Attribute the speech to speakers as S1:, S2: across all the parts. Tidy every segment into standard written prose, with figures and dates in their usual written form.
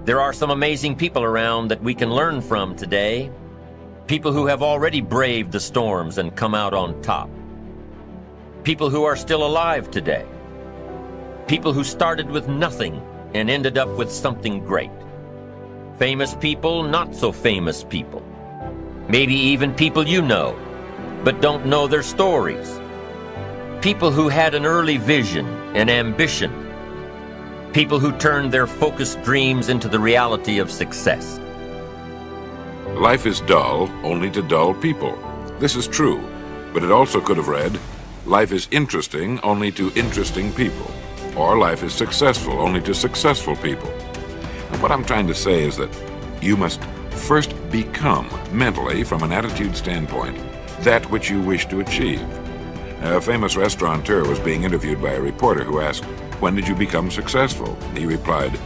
S1: There are some amazing people around that we can learn from today. People who have already braved the storms and come out on top. People who are still alive today. People who started with nothing and ended up with something great. Famous people, not so famous people. Maybe even people you know, but don't know their stories. People who had an early vision and ambition. People who turned their focused dreams into the reality of success.
S2: Life is dull only to dull people. This is true, but it also could have read, life is interesting only to interesting people, or life is successful only to successful people. And what I'm trying to say is that you must first become, mentally, from an attitude standpoint, that which you wish to achieve. A famous restaurateur was being interviewed by a reporter who asked, "When did you become successful?" He replied,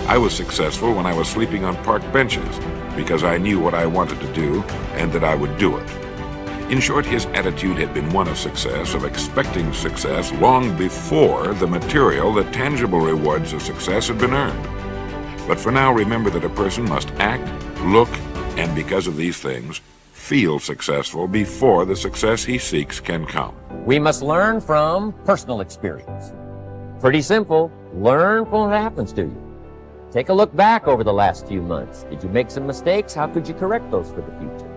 S2: "I was successful when I was sleeping on park benches, because I knew what I wanted to do and that I would do it." In short, his attitude had been one of success, of expecting success long before the material, the tangible rewards of success had been earned. But for now, remember that a person must act, look, and because of these things, feel successful before the success he seeks can come.
S1: We must learn from personal experience. Pretty simple. Learn from what happens to you. Take a look back over the last few months. Did you make some mistakes? How could you correct those for the future?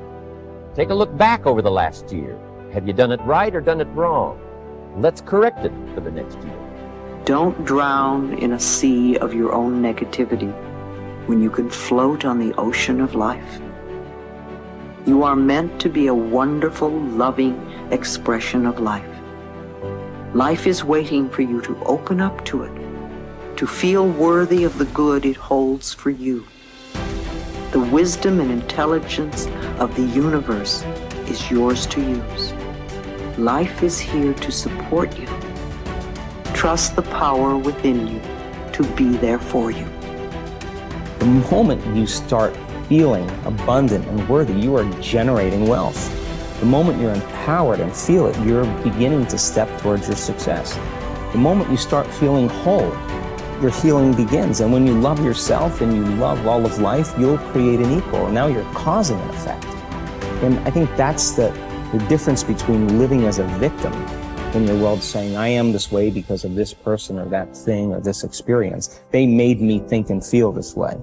S1: Take a look back over the last year. Have you done it right or done it wrong? Let's correct it for the next year.
S3: Don't drown in a sea of your own negativity when you can float on the ocean of life. You are meant to be a wonderful, loving expression of life. Life is waiting for you to open up to it, to feel worthy of the good it holds for you. The wisdom and intelligence of the universe is yours to use. Life is here to support you. Trust the power within you to be there for you.
S4: The moment you start feeling abundant and worthy, you are generating wealth. The moment you're empowered and feel it, you're beginning to step towards your success. The moment you start feeling whole, your healing begins. And when you love yourself and you love all of life, you'll create an equal. And now you're causing an effect. And I think that's the difference between living as a victim in your world, saying, I am this way because of this person or that thing or this experience. They made me think and feel this way.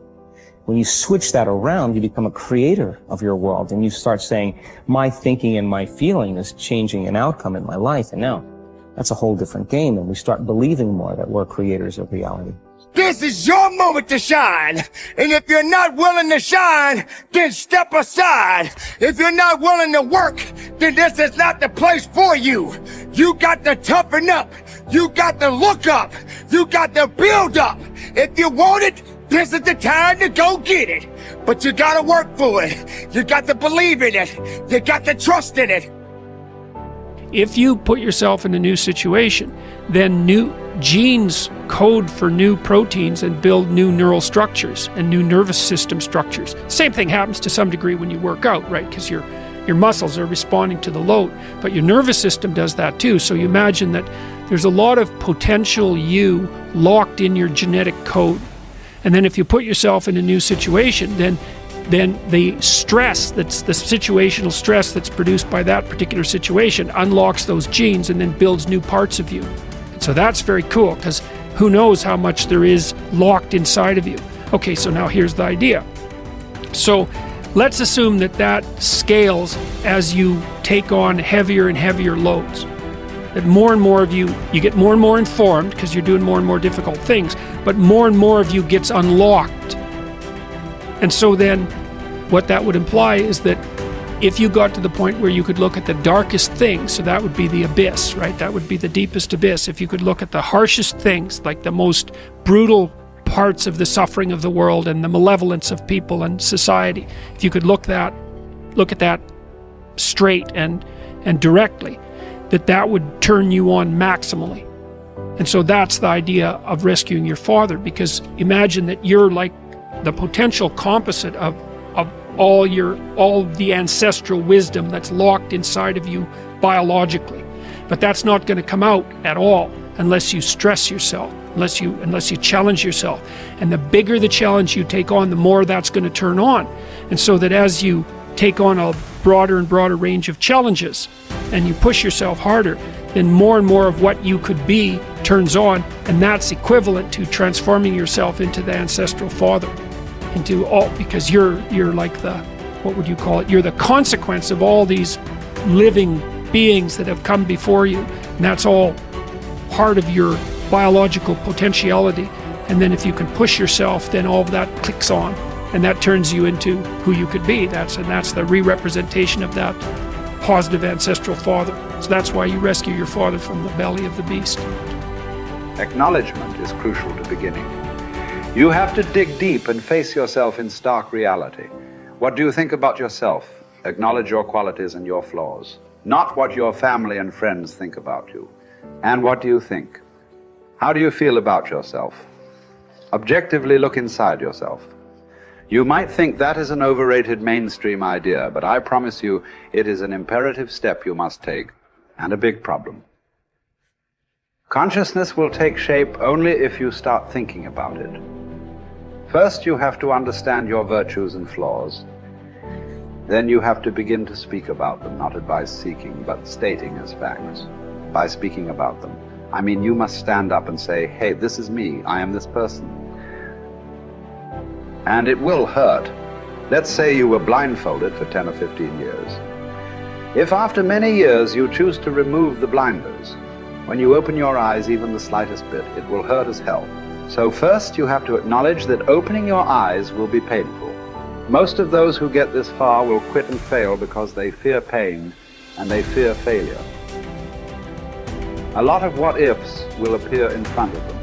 S4: When you switch that around, you become a creator of your world, and you start saying, my thinking and my feeling is changing an outcome in my life. And now that's a whole different game, and we start believing more that we're creators of reality.
S5: This is your moment to shine. And if you're not willing to shine, then step aside. If you're not willing to work, then this is not the place for you. You got to toughen up. You got to look up. You got to build up. If you want it, this is the time to go get it. But you got to work for it. You got to believe in it. You got to trust in it.
S6: If you put yourself in a new situation, then new genes code for new proteins and build new neural structures and new nervous system structures. Same thing happens to some degree when you work out, right? Because your muscles are responding to the load, but your nervous system does that too. So you imagine that there's a lot of potential you locked in your genetic code. And then if you put yourself in a new situation, then the stress, that's the situational stress that's produced by that particular situation, unlocks those genes and then builds new parts of you. And so that's very cool, because who knows how much there is locked inside of you. Okay, so now here's the idea. So let's assume that scales as you take on heavier and heavier loads. That more and more of you get more and more informed because you're doing more and more difficult things, but more and more of you gets unlocked. And so then what that would imply is that if you got to the point where you could look at the darkest things, so that would be the abyss, right? That would be the deepest abyss. If you could look at the harshest things, like the most brutal parts of the suffering of the world and the malevolence of people and society, if you could look at that straight and directly, that would turn you on maximally. And so that's the idea of rescuing your father, because imagine that you're like the potential composite of all the ancestral wisdom that's locked inside of you biologically. But that's not going to come out at all unless you stress yourself. unless you challenge yourself. And the bigger the challenge you take on, the more that's going to turn on. And so that as you take on a broader and broader range of challenges and you push yourself harder, then more and more of what you could be turns on, and that's equivalent to transforming yourself into the ancestral father, because you're like the, what would you call it? You're the consequence of all these living beings that have come before you, and that's all part of your biological potentiality. And then if you can push yourself, then all of that clicks on, and that turns you into who you could be. That's the re-representation of that positive ancestral father. So that's why you rescue your father from the belly of the beast.
S7: Acknowledgement is crucial to beginning. You have to dig deep and face yourself in stark reality. What do you think about yourself? Acknowledge your qualities and your flaws, not what your family and friends think about you. And what do you think? How do you feel about yourself? Objectively look inside yourself. You might think that is an overrated mainstream idea, but I promise you it is an imperative step you must take, and a big problem. Consciousness will take shape only if you start thinking about it. First, you have to understand your virtues and flaws. Then you have to begin to speak about them, not advice-seeking, but stating as facts. By speaking about them, I mean you must stand up and say, hey, this is me, I am this person. And it will hurt. Let's say you were blindfolded for 10 or 15 years. If after many years you choose to remove the blinders, when you open your eyes even the slightest bit, it will hurt as hell. So first you have to acknowledge that opening your eyes will be painful. Most of those who get this far will quit and fail because they fear pain and they fear failure. A lot of what-ifs will appear in front of them,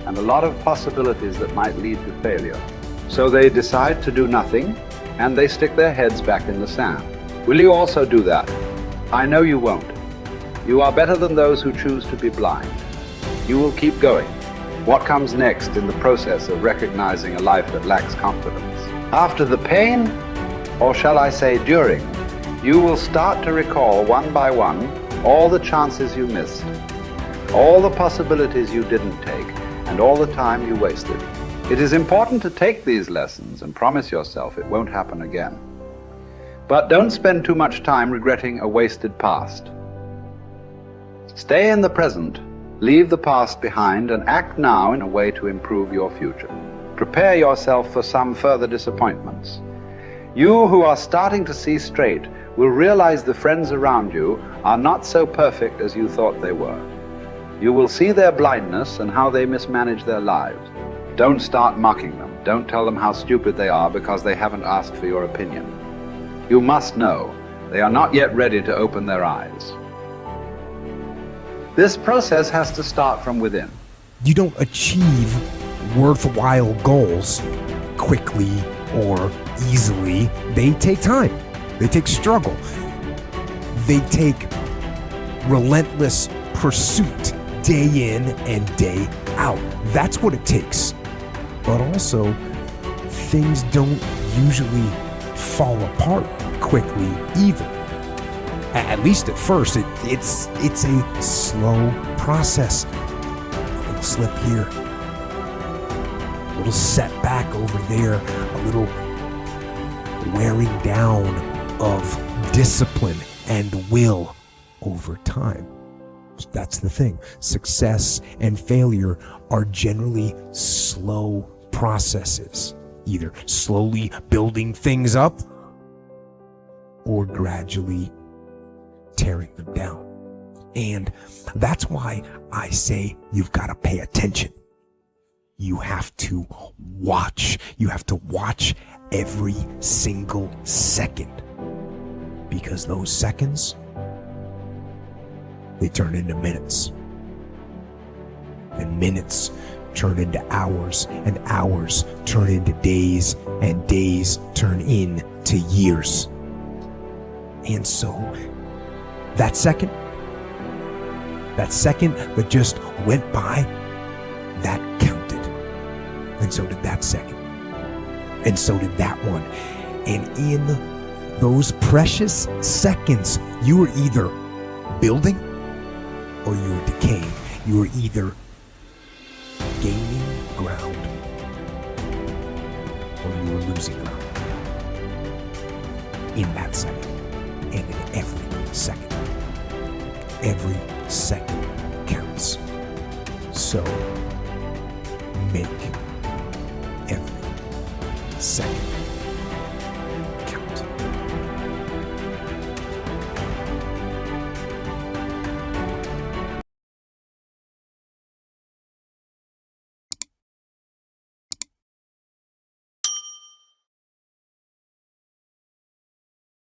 S7: and a lot of possibilities that might lead to failure. So they decide to do nothing, and they stick their heads back in the sand. Will you also do that? I know you won't. You are better than those who choose to be blind. You will keep going. What comes next in the process of recognizing a life that lacks confidence? After the pain, or shall I say during, you will start to recall one by one all the chances you missed, all the possibilities you didn't take, and all the time you wasted. It is important to take these lessons and promise yourself it won't happen again. But don't spend too much time regretting a wasted past. Stay in the present, leave the past behind, and act now in a way to improve your future. Prepare yourself for some further disappointments. You who are starting to see straight will realize the friends around you are not so perfect as you thought they were. You will see their blindness and how they mismanage their lives. Don't start mocking them. Don't tell them how stupid they are because they haven't asked for your opinion. You must know they are not yet ready to open their eyes. This process has to start from within.
S8: You don't achieve worthwhile goals quickly or easily. They take time. They take struggle. They take relentless pursuit day in and day out. That's what it takes. But also, things don't usually fall apart quickly either. At least at first, it's a slow process. A little slip here, a little setback over there, a little wearing down of discipline and will over time. That's the thing. Success and failure are generally slow processes, either slowly building things up or gradually tearing them down. And that's why I say you've got to pay attention. You have to watch. You have to watch every single second, because those seconds, they turn into minutes, and minutes turn into hours, and hours turn into days, and days turn into years. And so that second that just went by, that counted. And so did that second. And so did that one. And in those precious seconds, you were either building or you were decaying. You were either gaining ground or you are losing ground in that second and in every second. Every second counts. So make every second